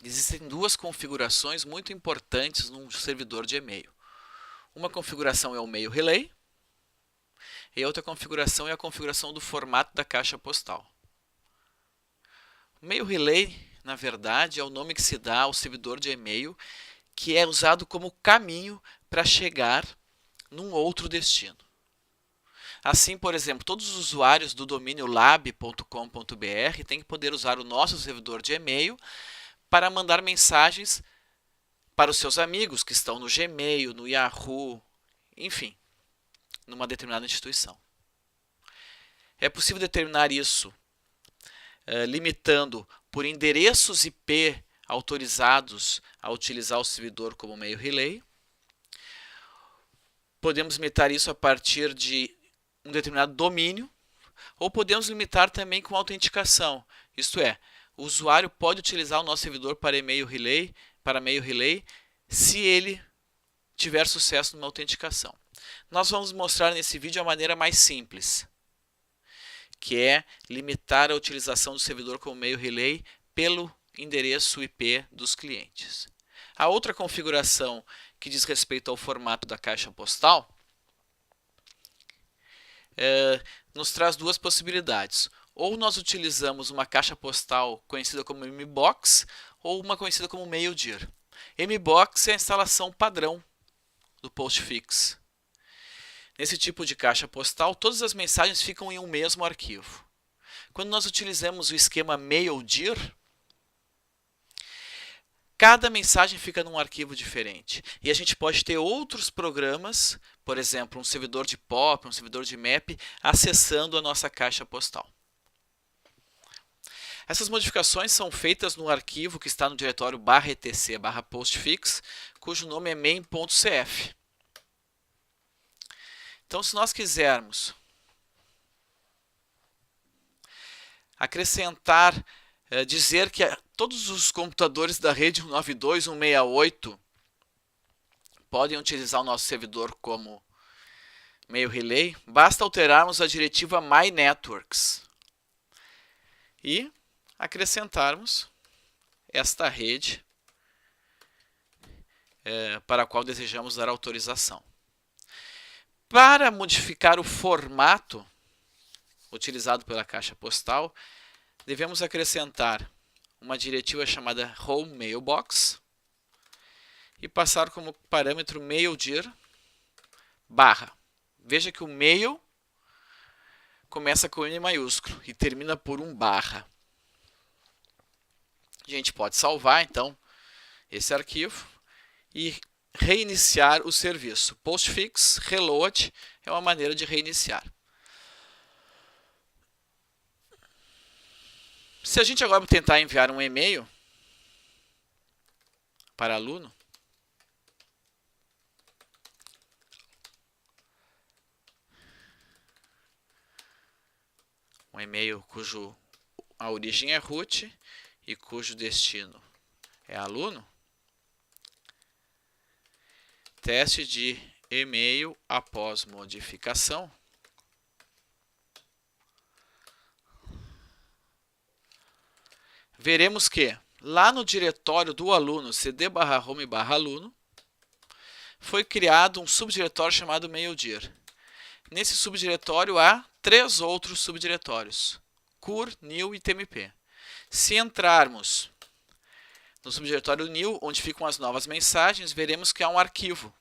Existem duas configurações muito importantes num servidor de e-mail. Uma configuração é o Mail Relay e outra configuração é a configuração do formato da caixa postal. O Mail Relay, na verdade, é o nome que se dá ao servidor de e-mail que é usado como caminho para chegar num outro destino. Assim, por exemplo, todos os usuários do domínio lab.com.br têm que poder usar o nosso servidor de e-mail para mandar mensagens para os seus amigos que estão no Gmail, no Yahoo, enfim, numa determinada instituição. É possível determinar isso limitando por endereços IP autorizados a utilizar o servidor como meio relay. Podemos limitar isso a partir de um determinado domínio, ou podemos limitar também com autenticação. Isto é, o usuário pode utilizar o nosso servidor para e-mail relay, para mail relay, se ele tiver sucesso numa autenticação. Nós vamos mostrar nesse vídeo a maneira mais simples, que é limitar a utilização do servidor como mail relay pelo endereço IP dos clientes. A outra configuração que diz respeito ao formato da caixa postal nos traz duas possibilidades. Ou nós utilizamos uma caixa postal conhecida como MBOX ou uma conhecida como MailDir. MBOX é a instalação padrão do Postfix. Nesse tipo de caixa postal, todas as mensagens ficam em um mesmo arquivo. Quando nós utilizamos o esquema MailDir, cada mensagem fica num arquivo diferente. E a gente pode ter outros programas, por exemplo, um servidor de POP, um servidor de MAP, acessando a nossa caixa postal. Essas modificações são feitas no arquivo que está no diretório /etc/postfix, cujo nome é main.cf. Então, se nós quisermos acrescentar, dizer que todos os computadores da rede 192, 168 podem utilizar o nosso servidor como mail relay, basta alterarmos a diretiva mynetworks e acrescentarmos esta rede para a qual desejamos dar autorização. Para modificar o formato utilizado pela caixa postal, devemos acrescentar uma diretiva chamada home mailbox e passar como parâmetro maildir barra. Veja que o mail começa com M maiúsculo e termina por um barra. A gente pode salvar então esse arquivo e reiniciar o serviço. Postfix reload é uma maneira de reiniciar. Se a gente agora tentar enviar um e-mail para aluno, um e-mail cujo a origem é root e cujo destino é aluno, teste de e-mail após modificação. Veremos que lá no diretório do aluno, cd/home/aluno, foi criado um subdiretório chamado maildir. Nesse subdiretório há 3 outros subdiretórios, cur, new e tmp. Se entrarmos no subdiretório new, onde ficam as novas mensagens, veremos que há um arquivo.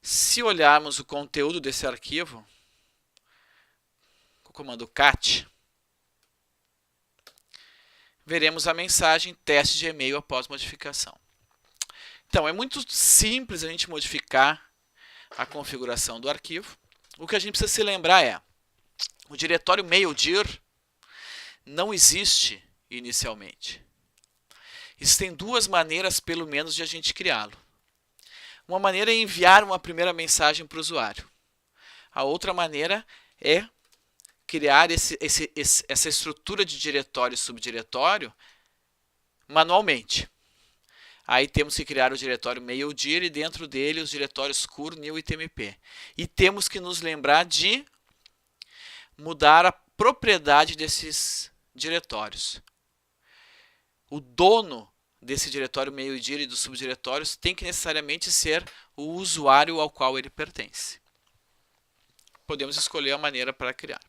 Se olharmos o conteúdo desse arquivo, com o comando cat, veremos a mensagem teste de e-mail após modificação. Então, é muito simples a gente modificar a configuração do arquivo. O que a gente precisa se lembrar é, o diretório maildir não existe inicialmente. Existem duas maneiras, pelo menos, de a gente criá-lo. Uma maneira é enviar uma primeira mensagem para o usuário. A outra maneira é criar essa estrutura de diretório e subdiretório manualmente. Aí temos que criar o diretório maildir e dentro dele os diretórios cur, new e tmp. E temos que nos lembrar de mudar a propriedade desses diretórios. o dono desse diretório meio-dia e dos subdiretórios tem que necessariamente ser o usuário ao qual ele pertence. Podemos escolher a maneira para criar.